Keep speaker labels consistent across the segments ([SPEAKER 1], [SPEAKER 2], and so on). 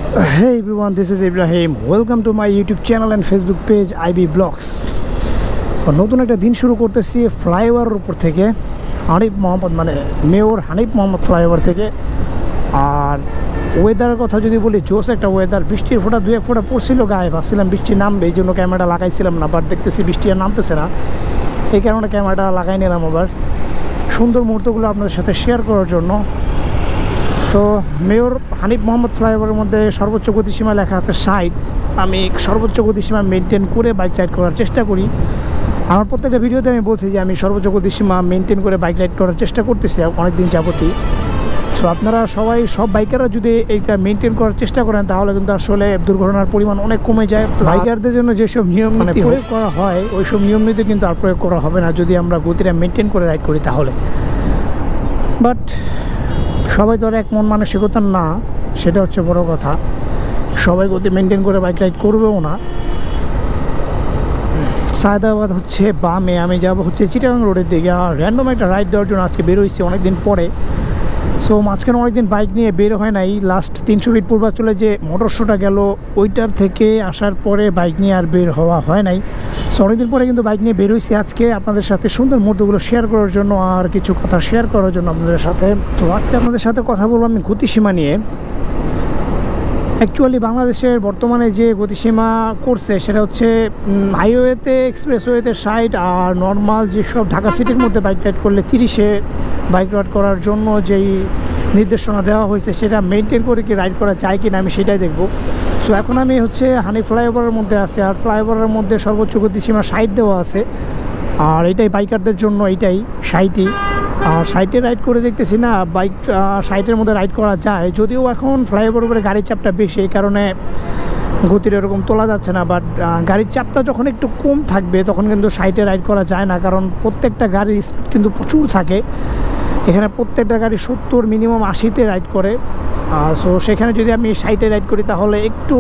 [SPEAKER 1] Hey everyone, this is Ibrahim. Welcome to my YouTube channel and Facebook page IB Vlogs. নতুন একটা দিন শুরু করতেছি ফ্লাইওভারের উপর থেকে, হানিফ মোহাম্মদ মানে মেয়র হানিফ মোহাম্মদ ফ্লাইওভার থেকে। আর ওয়েদারের কথা যদি বলি, জোস একটা ওয়েদার। বৃষ্টির ফোঁটা দু এক ফোঁটা পড়ছিল গায়ে, ভাবছিলাম বৃষ্টি নামবে, এই জন্য ক্যামেরাটা লাগাইছিলাম না, বাট দেখতেছি বৃষ্টি আর নামতেছে না, এই কারণে ক্যামেরাটা লাগাই নিলাম আবার সুন্দর মুহূর্তগুলো আপনাদের সাথে শেয়ার করার জন্য। তো মেয়র হানিফ মোহাম্মদ ফ্লাইওভারের মধ্যে সর্বোচ্চ গতিসীমা লেখা আছে 60। আমি সর্বোচ্চ গতিসীমা মেনটেন করে বাইক রাইড করার চেষ্টা করি। আমার প্রত্যেকটা ভিডিওতে আমি বলছি যে আমি সর্বোচ্চ গতিসীমা মেনটেন করে বাইক রাইড করার চেষ্টা করতেছি অনেক দিন যাবতই। সো আপনারা সবাই, সব বাইকাররা যদি এইটা মেনটেন করার চেষ্টা করেন, তাহলে কিন্তু আসলে দুর্ঘটনার পরিমাণ অনেক কমে যায়। বাইকারদের জন্য যেসব নিয়ম নীতি প্রয়োগ করা হয়, ওইসব নিয়ম নীতি কিন্তু আর প্রয়োগ করা হবে না যদি আমরা গতিটা মেনটেন করে রাইড করি তাহলে। বাট সবাই তো আর এক মন মানসিকতা না, সেটা হচ্ছে বড় কথা। সবাই গতি মেনটেন করে বাইক রাইড করবেও না। সায়দাবাদ হচ্ছে বামে, আমি যাবো হচ্ছে চিটাগাং রোডের দিকে। আর র্যান্ডম একটা রাইড দেওয়ার জন্য আজকে বেরোইছি অনেকদিন পরে। সো মাঝখানে অনেকদিন বাইক নিয়ে বের হয় নাই। লাস্ট 300 ফিট পূর্বাচলে যে মোটর শোটা গেল, ওইটার থেকে আসার পরে বাইক নিয়ে আর বের হওয়া হয় নাই। সো অনেকদিন পরে কিন্তু বাইক নিয়ে বের হয়েছি আজকে আপনাদের সাথে সুন্দর মুহূর্তগুলো শেয়ার করার জন্য, আর কিছু কথা শেয়ার করার জন্য আপনাদের সাথে। তো আজকে আপনাদের সাথে কথা বলবো আমি গতিসীমা নিয়ে। অ্যাকচুয়ালি বাংলাদেশের বর্তমানে যে গতিসীমা করছে সেটা হচ্ছে হাইওয়েতে, এক্সপ্রেসওয়েতে 60, আর নর্মাল যেসব ঢাকা সিটির মধ্যে বাইক রাইড করলে 30-এ বাইক রাইড করার জন্য যেই নির্দেশনা দেওয়া হয়েছে, সেটা মেনটেন করে কি রাইড করা যায় কি না আমি সেটাই দেখব। সো এখন আমি হচ্ছে হানিফ ফ্লাইওভারের মধ্যে আছে, আর ফ্লাইওভারের মধ্যে সর্বোচ্চ গতিসীমা 60 দেওয়া আছে। আর এটাই বাইকারদের জন্য, এইটাই 60ই। আর 60-এ রাইড করে দেখতেছি না বাইক 60-এর মধ্যে রাইড করা যায়, যদিও এখন ফ্লাইওভার উপরে গাড়ির চাপটা বেশি, এই কারণে গতির এরকম তোলা যাচ্ছে না। বাট গাড়ির চাপটা যখন একটু কম থাকবে তখন কিন্তু 60-এ রাইড করা যায় না, কারণ প্রত্যেকটা গাড়ির স্পিড কিন্তু প্রচুর থাকে। এখানে প্রত্যেকটা গাড়ি 70 মিনিমাম 80-তে রাইড করে। সো সেখানে যদি আমি 60-এ রাইড করি তাহলে একটু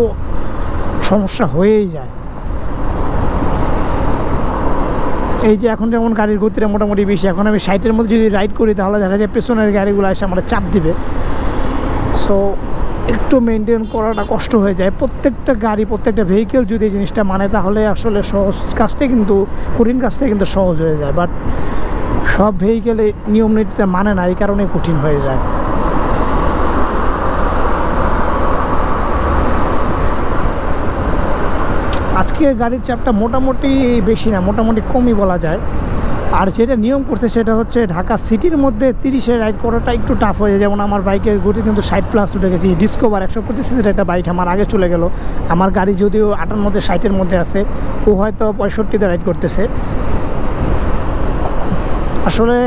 [SPEAKER 1] সমস্যা হয়েই যায়। এই যে এখন যেমন গাড়ির গতিটা মোটামুটি বেশি, এখন আমি 60-এর মধ্যে যদি রাইড করি তাহলে দেখা যায় পেছনের গাড়িগুলো এসে আমার চাপ দিবে। সো একটু মেনটেন করাটা কষ্ট হয়ে যায়। প্রত্যেকটা গাড়ি, প্রত্যেকটা ভেহিকেল যদি এই জিনিসটা মানে, তাহলে আসলে সহজ কাজটাই কিন্তু, কঠিন কাজটাই কিন্তু সহজ হয়ে যায়। বাট সব ভেহিকেলে নিয়ম নীতিটা মানে না, এই কারণে কঠিন হয়ে যায়। আজকে গাড়ির চাপটা মোটামুটি বেশি না, মোটামুটি কমই বলা যায়। আর যেটা নিয়ম করছে সেটা হচ্ছে ঢাকা সিটির মধ্যে 30-এ রাইড করাটা একটু টাফ হয়ে যায়। যেমন আমার বাইকের গতি কিন্তু 60+ উঠে গেছি। ডিসকভার 125 সিসির একটা বাইক আমার আগে চলে গেল। আমার গাড়ি যদিও 58 60-এর মধ্যে আছে, ও হয়তো 65-তে রাইড করতেছে। আসলে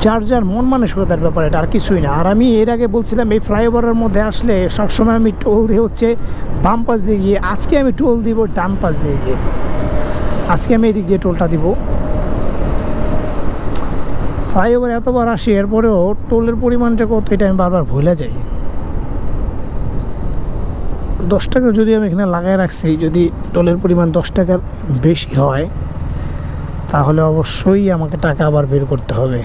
[SPEAKER 1] যার যার মন মানসিকতার ব্যাপার, এটা আর কিছুই না। আর আমি এর আগে বলছিলাম এই ফ্লাইওভারের মধ্যে আসলে সবসময় আমি টোল দিয়ে হচ্ছে বাম পাশ দিয়ে গিয়ে, আজকে আমি টোল দিব ডান পাশ দিয়ে গিয়ে। আজকে আমি এদিক দিয়ে টোলটা দিব। ফ্লাইওভার এতবার আসি, এরপরেও টোলের পরিমাণটা কত এটা আমি বারবার ভুলে যাই। 10 টাকা যদি আমি এখানে লাগাই রাখছি, যদি টোলের পরিমাণ 10 টাকার বেশি হয় তাহলে অবশ্যই আমাকে টাকা আবার বের করতে হবে।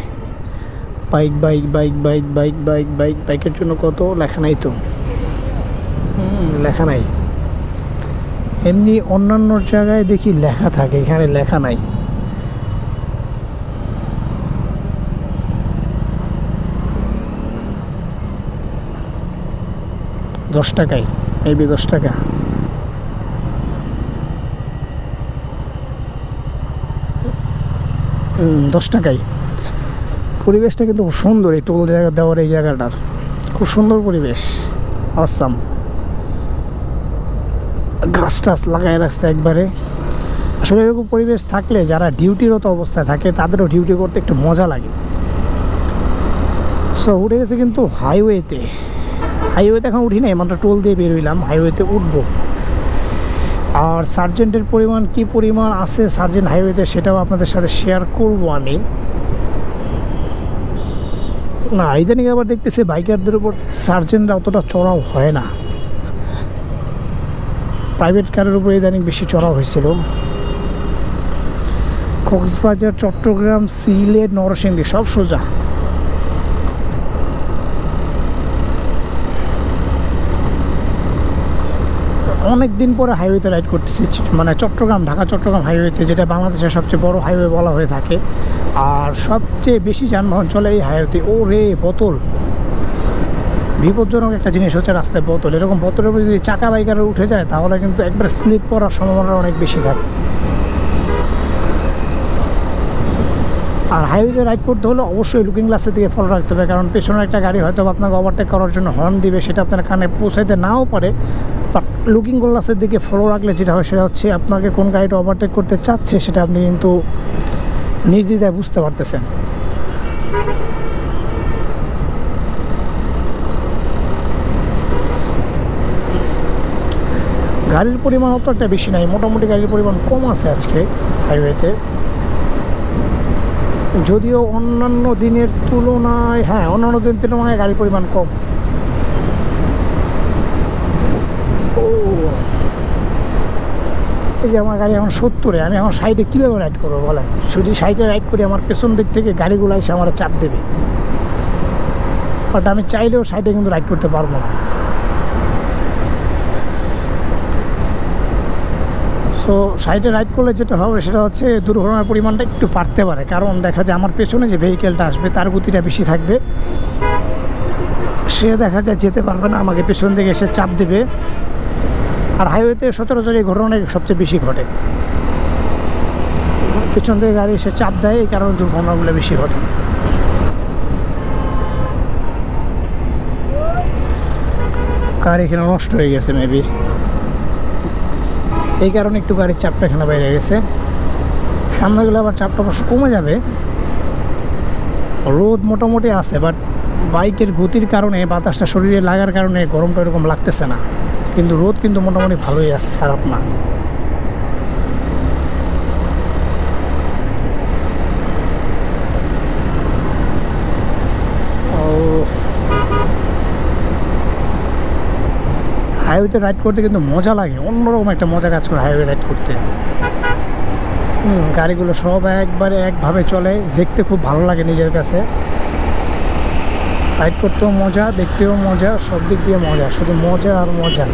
[SPEAKER 1] Bike bike bike bike bike bike bike বাইকের জন্য কত লেখা নাই তো, লেখা নাই। এমনি অন্যান্য জায়গায় দেখি লেখা থাকে, এখানে লেখা নাই। $10 টাকায়, মেবি 10 টাকা। $10 টাকায়। পরিবেশটা কিন্তু খুব সুন্দর, এই টোল জায়গা দেওয়ার এই জায়গাটার খুব সুন্দর পরিবেশ, আসাম। গাছ টাছ লাগাই রাখছে একবারে। আসলে এরকম পরিবেশ থাকলে যারা ডিউটিরত অবস্থায় থাকে তাদেরও ডিউটি করতে একটু মজা লাগে। সো উঠে গেছে কিন্তু হাইওয়েতে। এখন উঠি নাই, মাত্র টোল দিয়ে বের হইলাম, হাইওয়েতে উঠবো। আর সার্জেন্টের পরিমাণ কি পরিমাণ আছে সার্জেন্ট হাইওয়েতে, সেটাও আপনাদের সাথে শেয়ার করব আমি। না, ইদানিং আবার দেখতেছি বাইকারদের উপর সার্জেন্টরা অতটা চড়াও হয় না। প্রাইভেট কারের উপর ইদানিং বেশি চড়াও হয়েছিল। কক্সবাজার, চট্টগ্রাম, সিলেট, নরসিংদী সব সোজা। অনেক দিন পরে হাইওয়েতে রাইড করতেছি, মানে চট্টগ্রাম ঢাকা চট্টগ্রাম হাইওয়েতে, যেটা বাংলাদেশের সবচেয়ে বড় হাইওয়ে বলা হয়ে থাকে, আর সবচেয়ে বেশি যানবাহন চলে এই হাইওয়েতে। ও রে বোতল, বিপজ্জনক একটা জিনিস হচ্ছে রাস্তায় বোতল। এরকম বোতলের উপরে যদি চাকা বাইকারে উঠে যায় তাহলে কিন্তু একবার স্লিপ করার সম্ভাবনা অনেক বেশি থাকে। আর হাইওয়েতে রাইড করতে হলে অবশ্যই লুকিং গ্লাসের দিকে ফলো রাখতে হবে, কারণ পেছনের একটা গাড়ি হয়তো আপনাকে ওভারটেক করার জন্য হর্ন দিবে, সেটা আপনার কানে পৌঁছাইতে নাও পারে। বাট লুকিং গ্লাসের দিকে ফলো রাখলে যেটা হয় সেটা হচ্ছে আপনাকে কোন গাড়িটা ওভারটেক করতে চাচ্ছে সেটা আপনি কিন্তু নির্দ্বিধায় বুঝতে পারতেছেন। গাড়ির পরিমাণ অত একটা বেশি নাই, মোটামুটি গাড়ির পরিমাণ কম আছে আজকে হাইওয়েতে, যদিও অন্যান্য দিনের তুলনায়, হ্যাঁ অন্যান্য দিনের তুলনায় গাড়ির পরিমাণ কম। ও এই যে আমার গাড়ি এখন 70-এ, আমি এখন 60-এ কীভাবে রাইড করবো বলেন? যদি 60-এ রাইড করি আমার পেছন দিক থেকে গাড়িগুলো এসে আমার চাপ দেবে, বাট আমি চাইলেও 60-এ কিন্তু রাইড করতে পারবো না। তো 60-এ রাইড করলে যেটা হবে সেটা হচ্ছে দুর্ঘটনার পরিমাণটা একটু বাড়তে পারে, কারণ দেখা যায় আমার পেছনে যে ভেহিকেলটা আসবে তার গতিটা বেশি থাকবে, সে দেখা যায় যেতে পারবে না, আমাকে পেছন থেকে এসে চাপ দেবে। আর হাইওয়েতে সচরাচর এই ঘটনাই সবচেয়ে বেশি ঘটে, পেছন থেকে গাড়ি এসে চাপ দেয়, এই কারণে দুর্ঘটনাগুলো বেশি ঘটে। কার এখানে নষ্ট হয়ে গেছে মেবি, এই কারণে একটু গাড়ির চাপটা এখানে বাইরে গেছে। সামনে গেলে আবার চাপটা অবশ্য কমে যাবে। রোদ মোটামুটি আছে, বাট বাইকের গতির কারণে বাতাসটা শরীরে লাগার কারণে গরমটা এরকম লাগতেছে না, কিন্তু রোদ কিন্তু মোটামুটি ভালোই আছে, খারাপ না। হাইওয়েতে রাইড করতে কিন্তু মজা লাগে, অন্যরকম একটা মজা কাজ করে হাইওয়ে রাইড করতে। গাড়িগুলো সব একবারে একভাবে চলে, দেখতে খুব ভালো লাগে নিজের কাছে। রাইড করতেও মজা, দেখতেও মজা, সব দিক দিয়ে মজা, শুধু মজা আর মজা।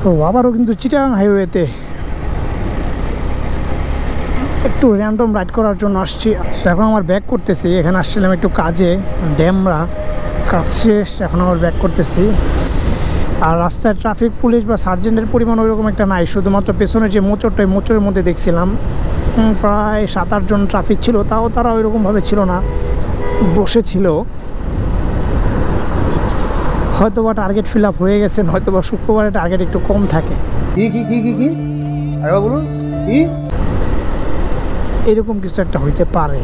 [SPEAKER 1] তো আবারও কিন্তু চিটাগাং হাইওয়েতে একটু র্যান্ডম রাইড করার জন্য আসছি। এখন আমার ব্যাক করতেছি, এখানে আসছিলাম একটু কাজে, ড্যামরা কাজ শেষ, এখন আমার ব্যাক করতেছি। আর রাস্তায় ট্রাফিক পুলিশ বা সার্জেন্টের পরিমাণ ওইরকম একটা নাই, শুধুমাত্র পেছনের যে মোচরটা, মোচরের মধ্যে দেখছিলাম প্রায় 7-8 জন ট্রাফিক ছিল, তাও তারা ওইরকমভাবে ছিল না, বসেছিল। হয়তো বা টার্গেট ফিল আপ হয়ে গেছে, হয়তো বা শুক্রবারে টার্গেট একটু কম থাকে। কি বলুন, কি এরকম কিছু একটা হইতে পারে।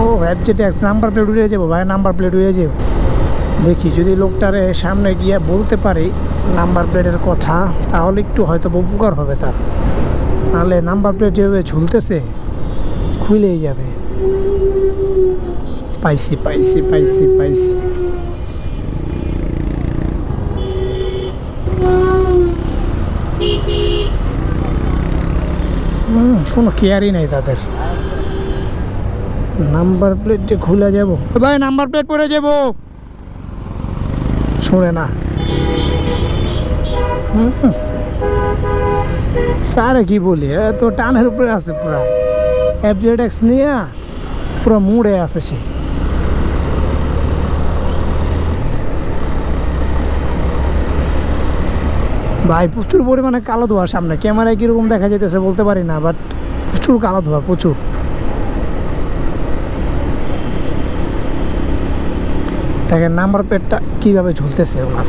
[SPEAKER 1] ও FZ-X নাম্বার প্লেট উড়িয়ে যাবো ভাই, নাম্বার প্লেট উড়িয়ে যাবো। দেখি যদি লোকটারে সামনে গিয়ে বলতে পারি নাম্বার প্লেটের কথা, তাহলে একটু হয়তো উপকার হবে তার, নাহলে নাম্বার প্লেট যেভাবে ঝুলতেছে খুলেই যাবে। পাইছি পাইছি পাইছি পাইছি। কোনো কেয়ারই নেই তাদের। নাম্বার প্লেট যে খুলে যাবো ভাই, নাম্বার প্লেট পরে যাবো, শুনে না। তারে কি বলি, তো টানের উপরে আছে পুরা, FZ-X নিয়ে পুরো মুড়ে আছে সে। ভাই প্রচুর পরিমাণে কালো ধোয়া, সামনে ক্যামেরায় কীরকম দেখা যেতেছে বলতে পারি না, বাট প্রচুর কালো ধোয়া, প্রচুর। দেখেন নাম্বার প্লেটটা কীভাবে ঝুলতেছে ওনার।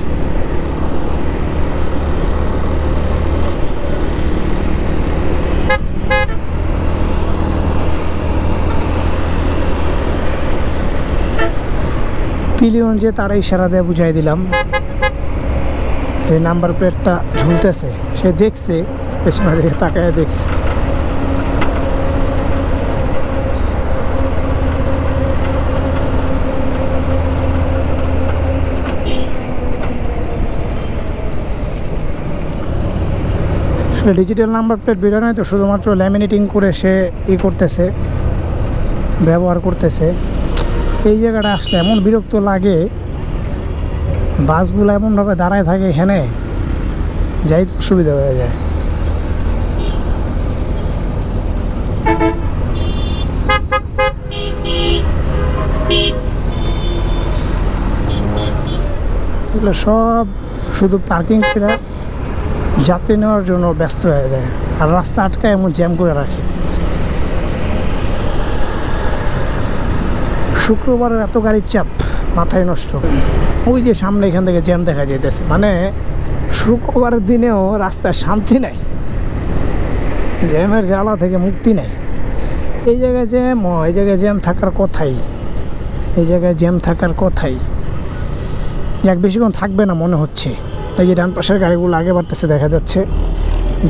[SPEAKER 1] পিলিয়ন যে তারা ইশারা দিয়ে বুঝাই দিলাম যে নাম্বার প্লেটটা ঝুলতেছে, সে দেখছে, পেছনের দিকে তাকায় দেখছে। ডিজিটাল নাম্বার প্লেট বেরো নয় তো, শুধুমাত্র ল্যামিনেটিং করে সে করতেছে, ব্যবহার করতেছে। এই জায়গাটা আসলে এমন বিরক্ত লাগে, বাসগুলো এমনভাবে দাঁড়ায় থাকে এখানে, যাই অসুবিধা হয়ে যায়। এগুলো সব শুধু পার্কিং করে যাত্রী নেওয়ার জন্য ব্যস্ত হয়ে যায়, আর রাস্তা আটকায় এমন জ্যাম করে রাখে। শুক্রবারের এত গাড়ির চাপ, মাথায় নষ্ট। ওই যে সামনে এখান থেকে জ্যাম দেখা যেতেছে, মানে শুক্রবারের দিনেও রাস্তায় শান্তি নাই, জ্যামের জ্বালা থেকে মুক্তি নেই। এই জায়গায় জ্যাম, এই জায়গায় জ্যাম থাকার কথাই, এই জায়গায় জ্যাম থাকার কথাই। যাক, বেশিক্ষণ থাকবে না মনে হচ্ছে। এই যে ডান পাশের গাড়িগুলো আগে বাড়তেছে দেখা যাচ্ছে,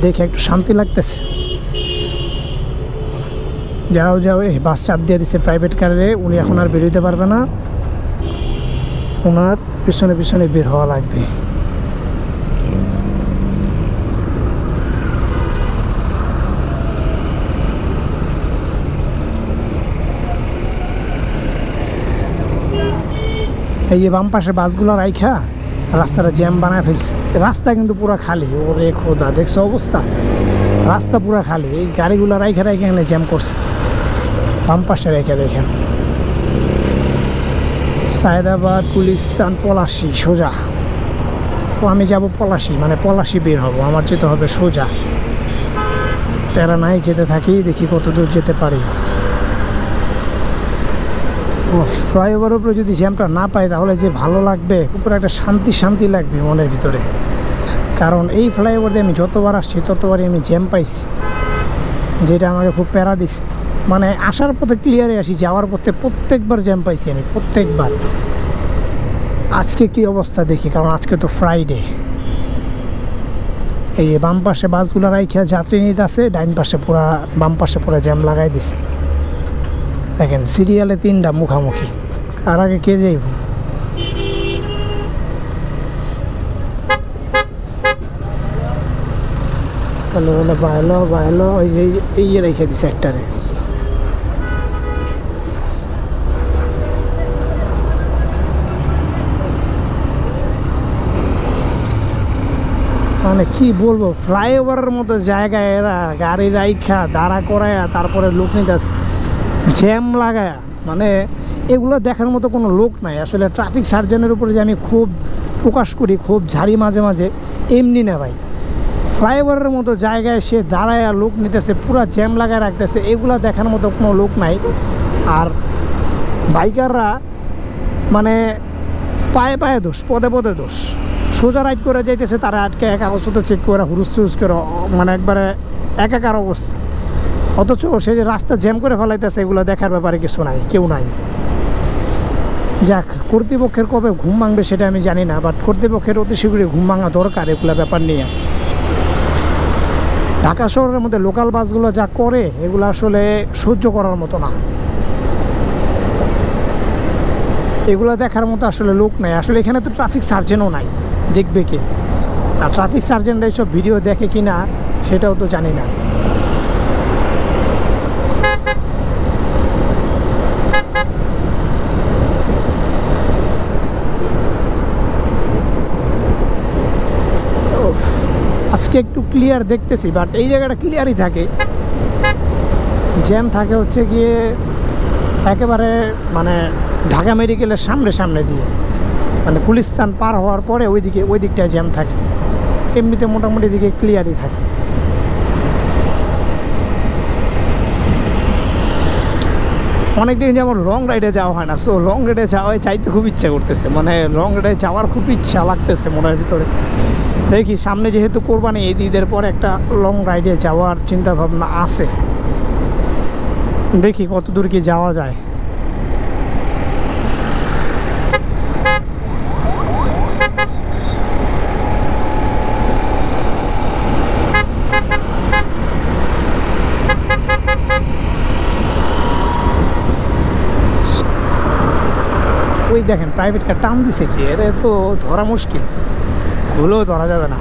[SPEAKER 1] দেখে একটু শান্তি লাগতেছে। যাও যাও, এই বাস চাপ দিয়ে দিচ্ছে প্রাইভেট কারে, উনি এখন আর বেরোতে পারবে না, ওনার পিছনে পিছনে বের হওয়া লাগবে। এই যে বাম পাশে বাসগুলো রাইখা রাস্তাটা জ্যাম বানায় ফেলছে। রাস্তা কিন্তু পুরো খালি, ওরে খোদা, দেখছো অবস্থা, রাস্তা পুরো খালি। এই গাড়িগুলো রাইখা রাইখা এখানে জ্যাম করছে, বাম পাশে রেখে রেখে। সায়দাবাদ, গুলিস্তান, পলাশি সোজা। তো আমি যাব পলাশি, মানে পলাশি বের হব, আমার যেতে হবে সোজা। তেরা নাই, যেতে থাকি, দেখি কত দূর যেতে পারি। ও ফ্লাইওভার উপরে যদি জ্যামটা না পাই তাহলে যে ভালো লাগবে, উপরে একটা শান্তি শান্তি লাগবে মনের ভিতরে। কারণ এই ফ্লাইওভার দিয়ে আমি যতবার আসছি ততবারই আমি জ্যাম পাইছি, যেটা আমাকে খুব প্যারা দিছে। মানে আসার পথে ক্লিয়ারে আসি, যাওয়ার পথে প্রত্যেকবার জ্যাম পাইছি আমি, প্রত্যেকবার। আজকে কি অবস্থা দেখি, কারণ আজকে তো ফ্রাইডে। এই বাম পাশে বাসগুলো রাইখা যাত্রী নিতে আছে, ডাইন পাশে পুরা, বাম পাশে পুরা জ্যাম লাগাই দিছে। দেখেন সিরিয়ালে 3টা মুখামুখি, আর আগে কে যাইব? বলে বলে বাইলো বাইলো, এই রেখে দিছে একটারে। মানে কি বলবো, ফ্লাইওভারের মতো জায়গায় এরা গাড়ি রাইখা দাঁড়া করায়া তারপরে লোক নিতে জ্যাম লাগায়া, মানে এগুলো দেখার মতো কোনো লোক নাই। আসলে ট্রাফিক সার্জনের উপরে যে আমি খুব প্রকাশ করি, খুব ঝাড়ি মাঝে মাঝে, এমনি না ভাই। ফ্লাইওভারের মতো জায়গায় সে দাঁড়ায়া লোক নিতেছে, পুরো জ্যাম লাগায় রাখতেছে, এগুলো দেখার মতো কোনো লোক নাই। আর বাইকাররা মানে পায়ে পায়ে দোষ, পদে পদে দোষ। সোজা রাইড করে যাইতেছে, তারা আটকে কাগজপত্র চেক করে হুরুস টুরুস করে, মানে একবারে একাকার অবস্থা। অথচ সে যে রাস্তা জ্যাম করে ফেলাইতেছে, এগুলো দেখার ব্যাপারে কিছু নাই, কেউ নাই। যাক, কর্তৃপক্ষের কবে ঘুম ভাঙবে সেটা আমি জানি না, বাট কর্তৃপক্ষের অতি শীঘ্রই ঘুম ভাঙা দরকার এগুলো ব্যাপার নিয়ে। ঢাকা শহরের মধ্যে লোকাল বাসগুলো যা করে, এগুলো আসলে সহ্য করার মতো না। এগুলো দেখার মতো আসলে লোক নাই। আসলে এখানে তো ট্রাফিক সার্জেনও নাই, দেখবে কে? আর ট্রাফিক সার্জেন্টরা এইসব ভিডিও দেখে কি না সেটাও তো জানি না। আজকে একটু ক্লিয়ার দেখতেছি, বাট এই জায়গাটা ক্লিয়ারই থাকে, জ্যাম থাকে হচ্ছে গিয়ে একেবারে মানে ঢাকা মেডিকেলের সামনে সামনে দিয়ে, মানে গুলিস্তান পার হওয়ার পরে ওই দিকটায় জ্যাম থাকে। এমনিতে মোটামুটি দিকে ক্লিয়ারই থাকে। অনেকদিন যেমন লং রাইডে যাওয়া হয় না, সো লং রাইডে যাওয়ায় চাইতে খুব ইচ্ছা করতেছে, মানে লং রাইডে যাওয়ার খুব ইচ্ছা লাগতেছে মনের ভিতরে। দেখি সামনে যেহেতু কোরবানি, এই ঈদের পর একটা লং রাইডে যাওয়ার চিন্তা ভাবনা আছে, দেখি কত দূর কি যাওয়া যায়। ওই দেখেন প্রাইভেট কার টান দিছে কি, এর তো ধরা মুশকিল, ভুলেও ধরা যাবে না।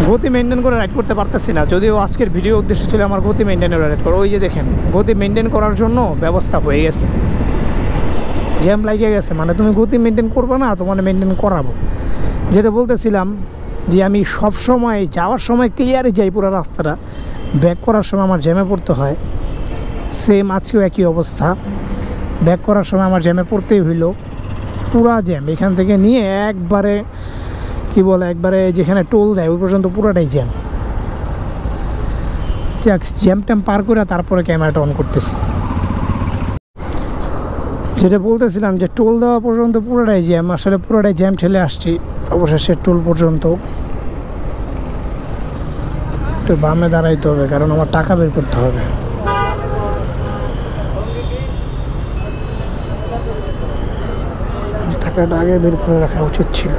[SPEAKER 1] গতি মেনটেন করে রাইড করতে পারতেছি না, যদিও আজকের ভিডিও উদ্দেশ্য ছিল আমার গতি মেনটেনের রাইড করা। ওই যে দেখেন গতি মেনটেন করার জন্য ব্যবস্থা হয়ে গেছে, জ্যাম লাগিয়ে গেছে, মানে তুমি গতি মেনটেন করবে না, তোমার মেনটেন করাবো। যেটা বলতেছিলাম যে আমি সব সময় যাওয়ার সময় ক্লিয়ারে যাই পুরো রাস্তাটা, ব্যাক করার সময় আমার জ্যামে পড়তে হয়। সেম আজকেও একই অবস্থা, ব্যাক করার সময় আমার জ্যামে পড়তেই হইলো, পুরা জ্যাম এখান থেকে নিয়ে একবারে কি বলে একবারে যেখানে টোল দেয় ওই পর্যন্ত পুরোটাই জ্যাম। জ্যাম ট্যাম পার করে তারপরে ক্যামেরাটা অন করতেছি। যেটা বলতেছিলাম যে টোল দেওয়া পর্যন্ত পুরোটাই জ্যাম, আসলে পুরোটাই জ্যাম ঠেলে আসছি অবশেষে টোল পর্যন্ত। একটু বামে দাঁড়াইতে হবে কারণ আমার টাকা বের করতে হবে। টাকাটা আগে বের করে রাখা উচিত ছিল।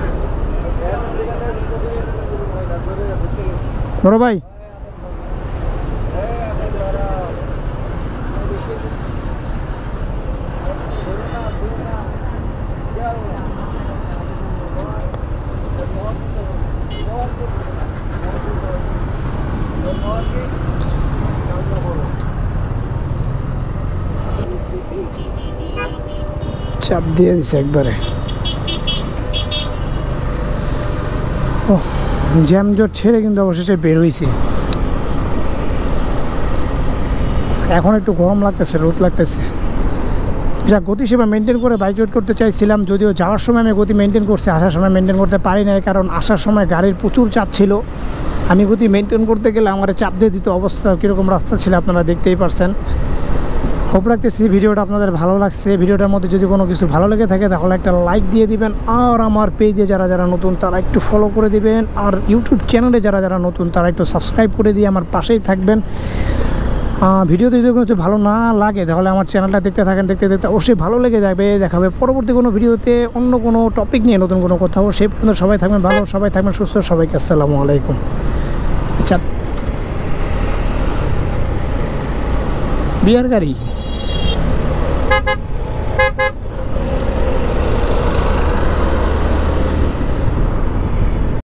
[SPEAKER 1] বড় ভাই চাপ দিয়ে দিছে একবারে। ও জ্যাম জট ছেড়ে কিন্তু অবশেষে বের হয়েছি। এখন একটু গরম লাগতেছে, রোদ লাগতেছে। যা গতি সেবা মেনটেন করে বাইক রাইড করতে চাইছিলাম, যদিও যাওয়ার সময় আমি গতি মেনটেন করছি, আসার সময় মেনটেন করতে পারি নাই, কারণ আসার সময় গাড়ির প্রচুর চাপ ছিল। আমি গতি মেনটেন করতে গেলে আমার চাপ দিয়ে দিত, অবস্থা কীরকম রাস্তা ছিল আপনারা দেখতেই পারছেন। হোপ রাখতেছি ভিডিওটা আপনাদের ভালো লাগছে। ভিডিওটার মধ্যে যদি কোনো কিছু ভালো লেগে থাকে তাহলে একটা লাইক দিয়ে দিবেন, আর আমার পেজে যারা যারা নতুন তারা একটু ফলো করে দিবেন, আর ইউটিউব চ্যানেলে যারা যারা নতুন তারা একটু সাবস্ক্রাইব করে দিয়ে আমার পাশেই থাকবেন। ভিডিওতে যদি কোনো কিছু ভালো না লাগে তাহলে আমার চ্যানেলটা দেখতে থাকেন, দেখতে দেখতে অবশ্যই ভালো লেগে যাবে। দেখাবে পরবর্তী কোনো ভিডিওতে অন্য কোনো টপিক নিয়ে নতুন কোনো কথা। সেই পর্যন্ত সবাই থাকবেন ভালো, সবাই থাকবেন সুস্থ, সবাইকে আসসালামু আলাইকুম। আচ্ছা বিয়ার গাড়ি